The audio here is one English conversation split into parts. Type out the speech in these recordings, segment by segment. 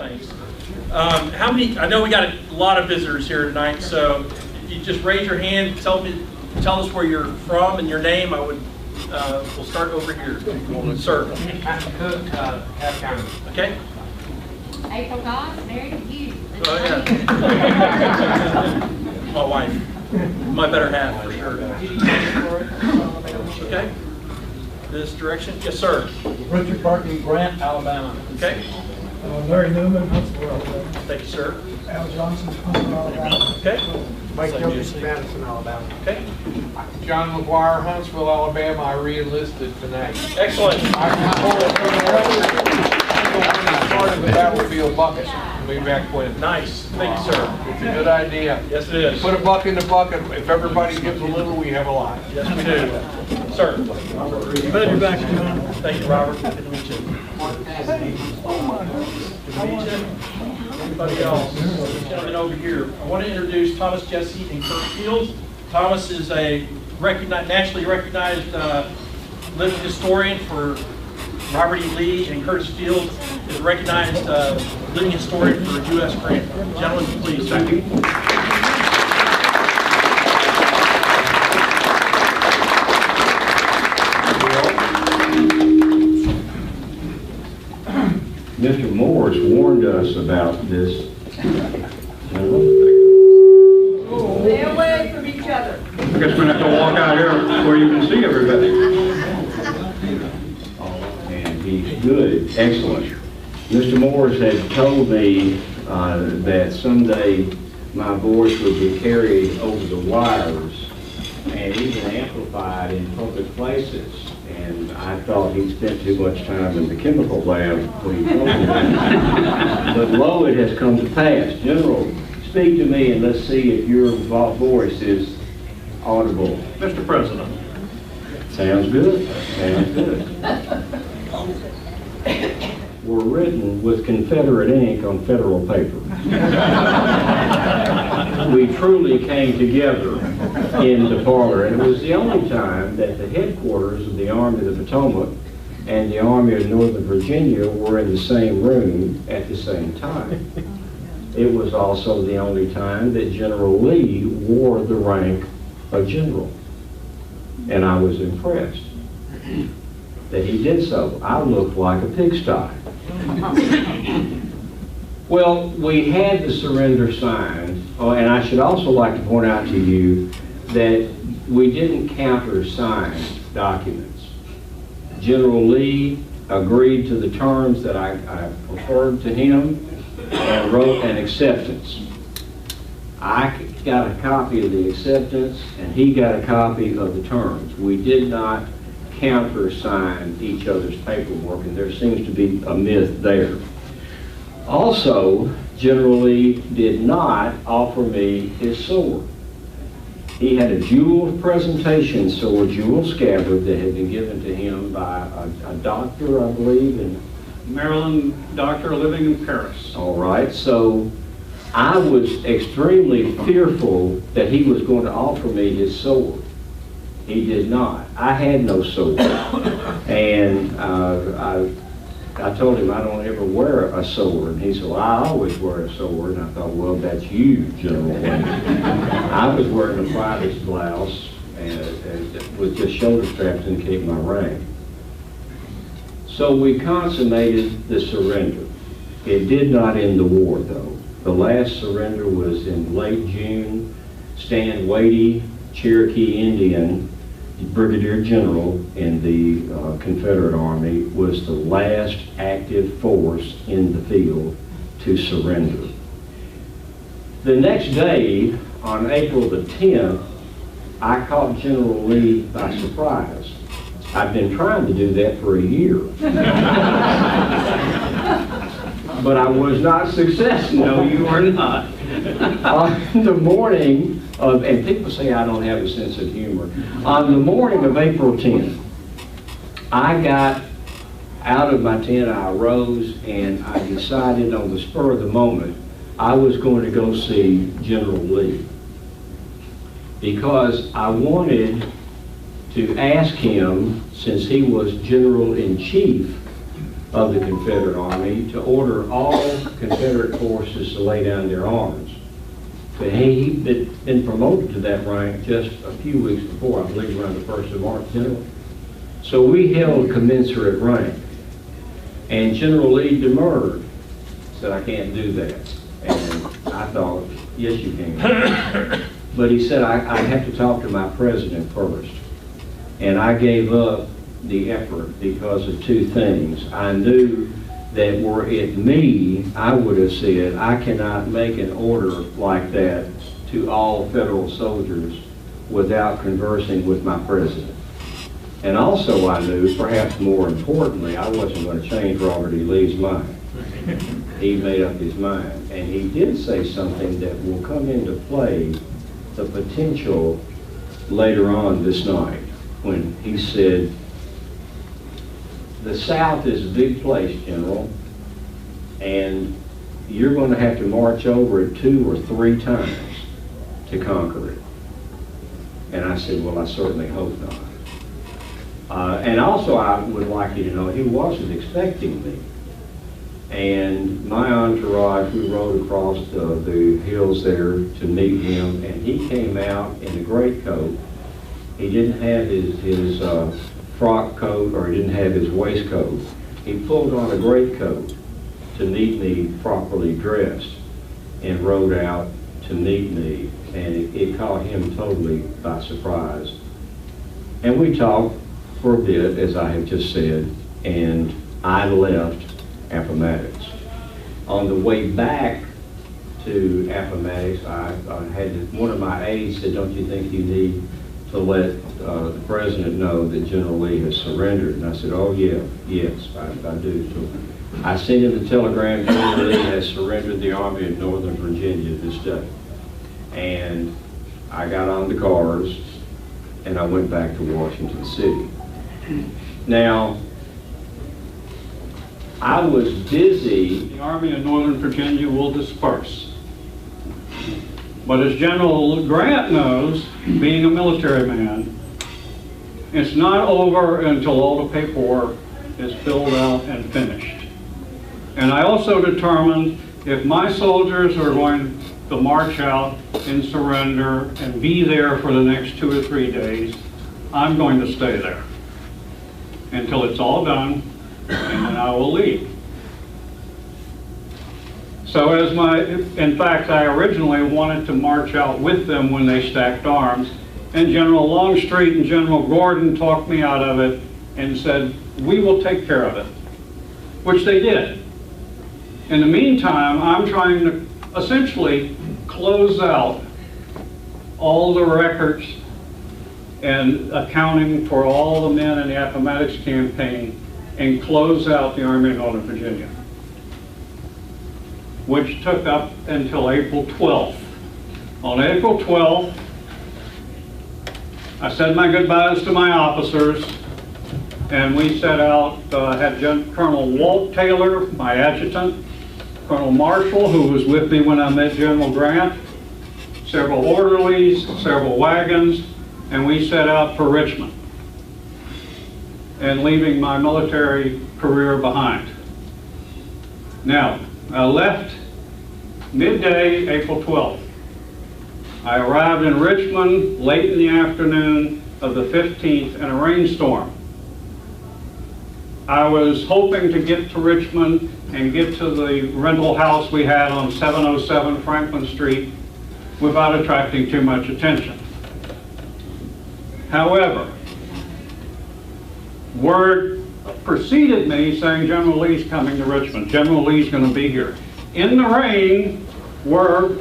Thanks. How many? I know we got a lot of visitors here tonight, so if you just raise your hand, tell us where you're from and your name. I would. We'll start over here, sir. I'm Curt, Half County. Okay. April Goss, married to you. Oh yeah. My wife, my better half for sure. Okay. This direction, yes, sir. Richard Parkin, Grant, Alabama. Okay. Larry Newman, Huntsville, Alabama. Thank you, sir. Al Johnson, Huntsville, Alabama. Okay. Mike Jones, Madison, Alabama. Okay. John McGuire, Huntsville, Alabama. I re-enlisted tonight. Excellent. I started the battlefield bucket way back when. Nice. Thank you, sir. It's a good idea. Yes, it is. Put a buck in the bucket. If everybody gives a little, we have a lot. Yes, we do. Sir. Glad you're back, John. Thank you, Robert. Good to meet you. Good to meet you. Anybody else? Gentleman over here. I want to introduce Thomas Jessee and Curt Fields. Thomas is a nationally recognized living historian for Robert E. Lee, and Curt Fields is a recognized living historian for U.S. Grant. Gentlemen, please. Thank you. Mr. Morris warned us about this. Stay away from each other. I guess we're going to have to walk out here where you can see everybody. And he's good, excellent. Mr. Morris had told me that someday my voice would be carried over the wires and even amplified in public places. And I thought he spent too much time in the chemical lab when he told me that. But lo, it has come to pass. General, speak to me and let's see if your voice is audible. Mr. President. Sounds good. Sounds good. Were written with Confederate ink on federal paper. We truly came together in the parlor, and it was the only time that the headquarters of the Army of the Potomac and the Army of Northern Virginia were in the same room at the same time. It was also the only time that General Lee wore the rank of general, and I was impressed that he did so. I looked like a pigsty. Well, we had the surrender signed, and I should also like to point out to you that we didn't countersign documents. General Lee agreed to the terms that I preferred to him and wrote an acceptance. I got a copy of the acceptance and he got a copy of the terms. We did not countersign each other's paperwork, and there seems to be a myth there. Also, General Lee did not offer me his sword. He had a jeweled presentation sword, jeweled scabbard, that had been given to him by a doctor, I believe, in Maryland doctor living in Paris. All right, so I was extremely fearful that he was going to offer me his sword. He did not. I had no sword. And I told him I don't ever wear a sword. And he said, well, I always wear a sword. And I thought, well, that's you, General Lee. I was wearing a private's blouse and with just shoulder straps to keep my rank. So we consummated the surrender. It did not end the war, though. The last surrender was in late June. Stan Wadey, Cherokee Indian, Brigadier General in the Confederate Army, was the last active force in the field to surrender. The next day, on April the 10th, I caught General Lee by surprise. I've been trying to do that for a year. But I was not successful. No, you are not. On the morning of, and people say I don't have a sense of humor, on the morning of April 10th, I got out of my tent, I arose, and I decided on the spur of the moment I was going to go see General Lee, because I wanted to ask him, since he was General-in-Chief of the Confederate Army to order all Confederate forces to lay down their arms. But he'd been promoted to that rank just a few weeks before, I believe around the 1st of March, General. So we held commensurate rank. And General Lee demurred, said, I can't do that. And I thought, yes, you can. But he said, I have to talk to my president first. And I gave up the effort because of two things. I knew that were it me, I would have said, I cannot make an order like that to all federal soldiers without conversing with my president. And also I knew, perhaps more importantly, I wasn't going to change Robert E. Lee's mind. He made up his mind. And he did say something that will come into play, the potential later on this night, when he said, the South is a big place, General, and you're going to have to march over it 2 or 3 times to conquer it. And I said, well, I certainly hope not. And also I would like you to know he wasn't expecting me. And my entourage, we rode across the hills there to meet him, and he came out in a greatcoat. He didn't have his frock coat, or he didn't have his waistcoat. He pulled on a greatcoat to meet me properly dressed and rode out to meet me, and it caught him totally by surprise. And we talked for a bit, as I have just said, and I left Appomattox. On the way back to Appomattox, I had one of my aides said, don't you think you need to let the president know that General Lee has surrendered? And I said, oh yeah, yes, I do. So I sent him the telegram, General Lee has surrendered the Army of Northern Virginia this day. And I got on the cars and I went back to Washington City. Now, I was busy. The Army of Northern Virginia will disperse. But as General Grant knows, being a military man, it's not over until all the paperwork is filled out and finished. And I also determined if my soldiers are going to march out and surrender and be there for the next 2 or 3 days, I'm going to stay there until it's all done, and then I will leave. So in fact, I originally wanted to march out with them when they stacked arms, and General Longstreet and General Gordon talked me out of it and said, we will take care of it, which they did. In the meantime, I'm trying to essentially close out all the records and accounting for all the men in the Appomattox campaign and close out the Army of Northern Virginia, which took up until April 12th. On April 12th, I said my goodbyes to my officers, and we set out, had Colonel Walt Taylor, my adjutant, Colonel Marshall, who was with me when I met General Grant, several orderlies, several wagons, and we set out for Richmond, and leaving my military career behind. Now, I left midday, April 12th. I arrived in Richmond late in the afternoon of the 15th in a rainstorm. I was hoping to get to Richmond and get to the rental house we had on 707 Franklin Street without attracting too much attention. However, word preceded me saying General Lee's coming to Richmond. General Lee's going to be here. In the rain were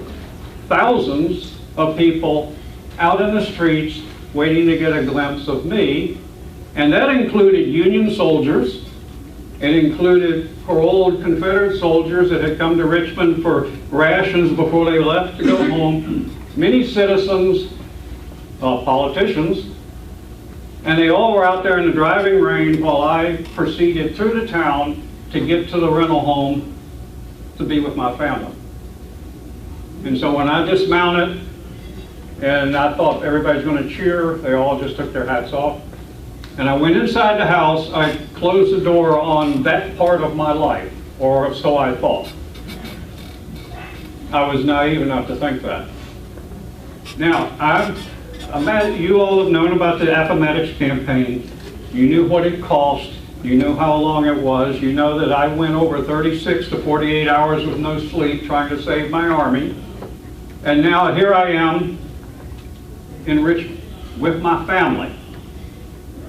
thousands of people out in the streets waiting to get a glimpse of me, and that included Union soldiers. It included paroled Confederate soldiers that had come to Richmond for rations before they left to go home, many citizens, politicians, and they all were out there in the driving rain while I proceeded through the town to get to the rental home to be with my family. And so when I dismounted and I thought everybody's going to cheer, they all just took their hats off. and I went inside the house, I closed the door on that part of my life, or so I thought. I was naive enough to think that. Now, imagine you all have known about the Appomattox campaign. You knew what it cost. You knew how long it was. You know that I went over 36 to 48 hours with no sleep trying to save my army. And now here I am in Richmond with my family.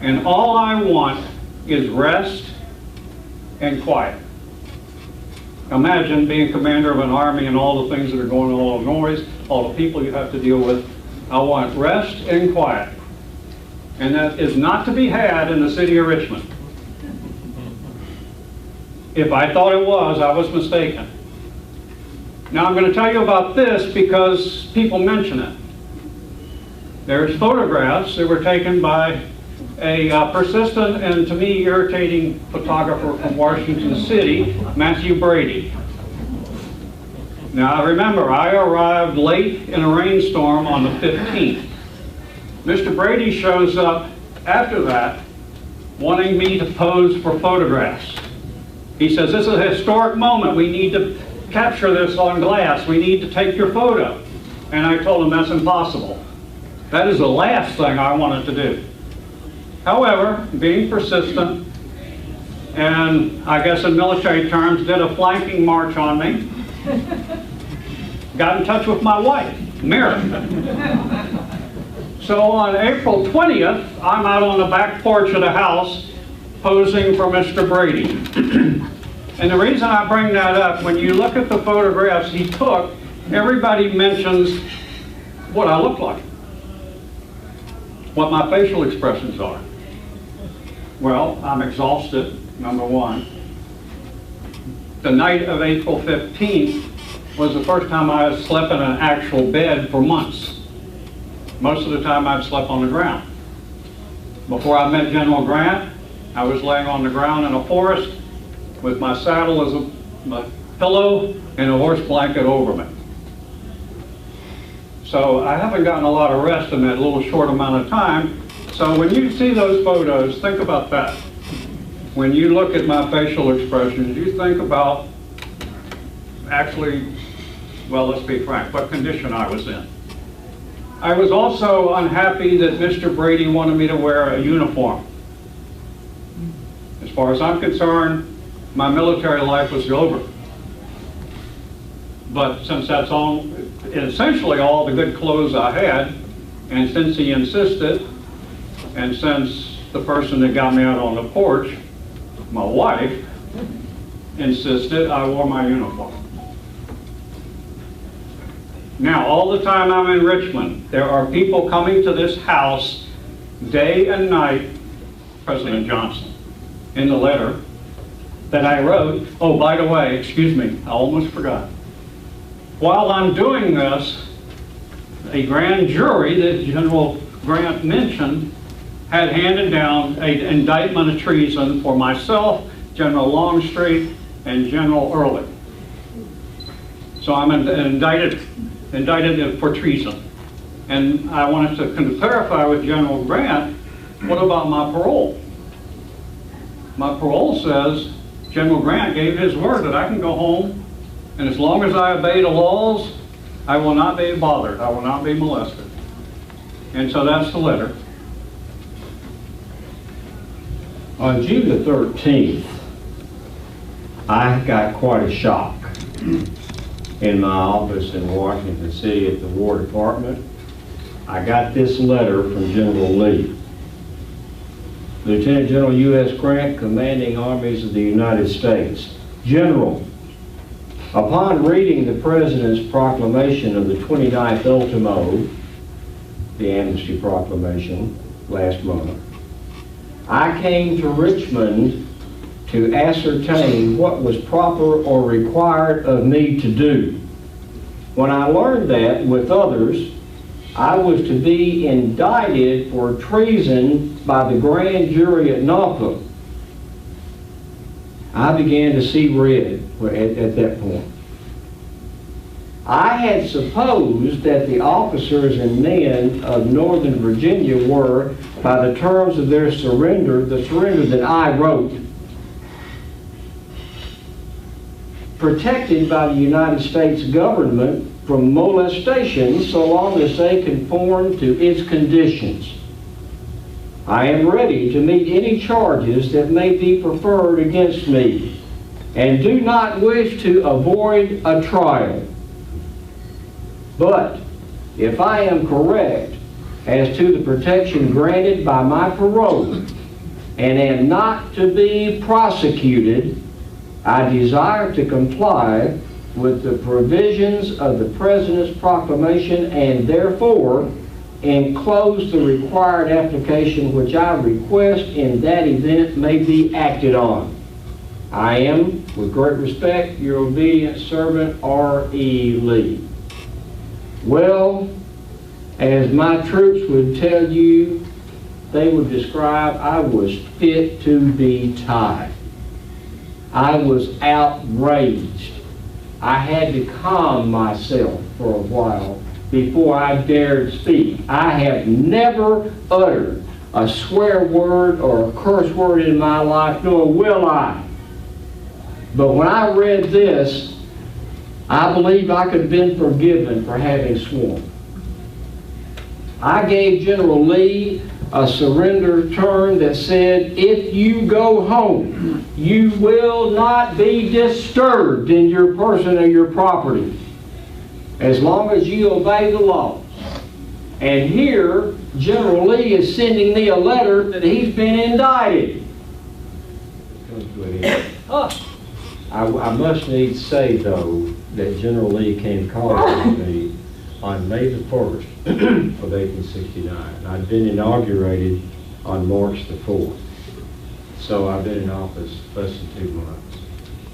And all I want is rest and quiet. Imagine being commander of an army and all the things that are going on, all the noise, all the people you have to deal with. I want rest and quiet. And that is not to be had in the city of Richmond. If I thought it was, I was mistaken. Now I'm going to tell you about this because people mention it. There's photographs that were taken by a persistent and to me irritating photographer from Washington City, Matthew Brady. Now remember, I arrived late in a rainstorm on the 15th. Mr. Brady shows up after that wanting me to pose for photographs. He says, this is a historic moment. We need to capture this on glass. We need to take your photo. And I told him that's impossible. That is the last thing I wanted to do. However, being persistent, and I guess in military terms, did a flanking march on me. Got in touch with my wife, Mary. So on April 20th, I'm out on the back porch of the house posing for Mr. Brady. And the reason I bring that up, when you look at the photographs he took, everybody mentions what I look like, what my facial expressions are. Well, I'm exhausted, number one. The night of April 15th was the first time I had slept in an actual bed for months. Most of the time I'd slept on the ground. Before I met General Grant, I was laying on the ground in a forest with my saddle as a pillow and a horse blanket over me. So I haven't gotten a lot of rest in that little short amount of time. So when you see those photos, think about that. When you look at my facial expressions, you think about actually, well, let's be frank, what condition I was in. I was also unhappy that Mr. Brady wanted me to wear a uniform. As far as I'm concerned, my military life was over. But since that's all, essentially all the good clothes I had, and since he insisted, and since the person that got me out on the porch, my wife, insisted, I wore my uniform. Now, all the time I'm in Richmond, there are people coming to this house day and night, President Johnson, in the letter that I wrote. Oh, by the way, excuse me, I almost forgot. While I'm doing this, a grand jury that General Grant mentioned had handed down an indictment of treason for myself, General Longstreet, and General Early. So I'm indicted for treason. And I wanted to clarify with General Grant, what about my parole? My parole says General Grant gave his word that I can go home, and as long as I obey the laws, I will not be bothered. I will not be molested. And so that's the letter. On June the 13th, I got quite a shock in my office in Washington City at the War Department. I got this letter from General Lee. Lieutenant General U.S. Grant, Commanding Armies of the United States. General, upon reading the President's proclamation of the 29th ultimo, the amnesty proclamation, last month, I came to Richmond to ascertain what was proper or required of me to do. When I learned that, with others, I was to be indicted for treason by the grand jury at Norfolk, I began to see red at that point. I had supposed that the officers and men of Northern Virginia were, by the terms of their surrender, the surrender that I wrote, protected by the United States government from molestation so long as they conform to its conditions. I am ready to meet any charges that may be preferred against me and do not wish to avoid a trial. But if I am correct as to the protection granted by my parole and am not to be prosecuted, I desire to comply with the provisions of the President's proclamation and therefore enclose the required application which I request in that event may be acted on. I am, with great respect, your obedient servant, R.E. Lee. Well, as my troops would tell you, they would describe, I was fit to be tied. I was outraged. I had to calm myself for a while before I dared speak. I have never uttered a swear word or a curse word in my life, nor will I. But when I read this, I believe I could have been forgiven for having sworn. I gave General Lee a surrender term that said, if you go home, you will not be disturbed in your person or your property, as long as you obey the laws. And here, General Lee is sending me a letter that he's been indicted. I must needs say, though, that General Lee came calling me on May the 1st of 1869. I'd been inaugurated on March the 4th. So I've been in office less than 2 months.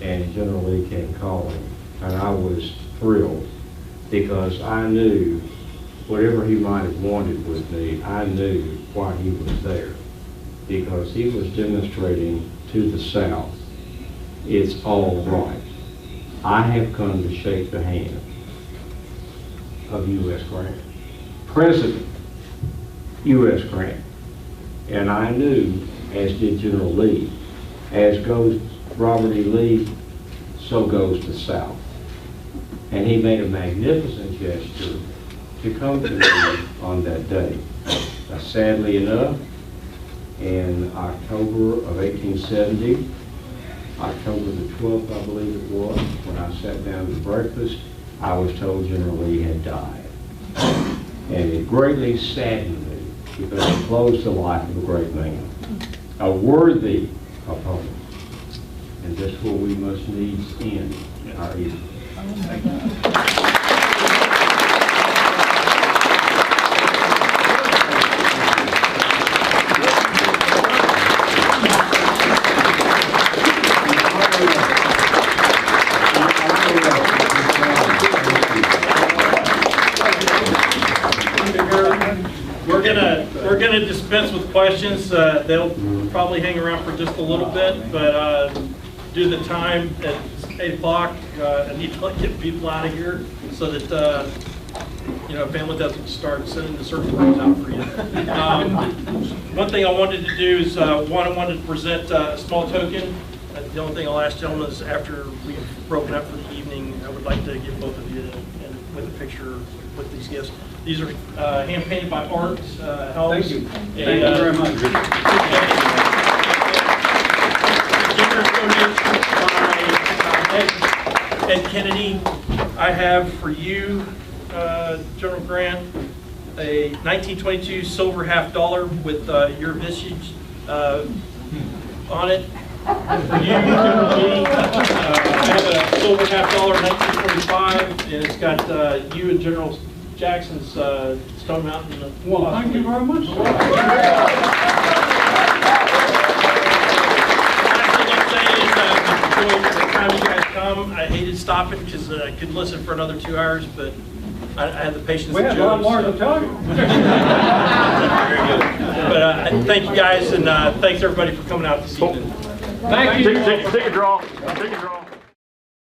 And General Lee came calling. And I was thrilled because I knew whatever he might have wanted with me, I knew why he was there. Because he was demonstrating to the South, it's all right. I have come to shake the hand of U.S. Grant, President U.S. Grant. And I knew, as did General Lee, as goes Robert E. Lee, so goes the South. And he made a magnificent gesture to come to me on that day. Sadly enough, in October of 1870, October the 12th, I believe it was, when I sat down to breakfast, I was told General Lee had died. And it greatly saddened me because it closed the life of a great man, a worthy opponent. And that's where we must needs end our evening. Thank you. We're gonna dispense with questions. They'll probably hang around for just a little bit, but due to the time at 8 o'clock, I need to get people out of here so that family doesn't start sending the circuit breakers out for you. One thing I wanted to do is I wanted to present a small token. The only thing I'll ask gentlemen is after we've broken up for the evening, I would like to give both of you and with a picture with these gifts. These are hand painted by Art Helms. Thank you. Thank you very much. Generous donation by Ed Kennedy. I have for you, General Grant, a 1922 silver $50 with your visage on it. For you, General Lee, I have a silver $50 1945, and it's got you and General Jackson's Stone Mountain. Well, thank you very much. Last thing I'd say is, the time you guys come, I hated stopping because I could listen for another 2 hours, but I had the patience. We have a lot more to tell you. Very good. But thank you guys, and thanks everybody for coming out this evening. Thank you. Take a draw. Take a draw.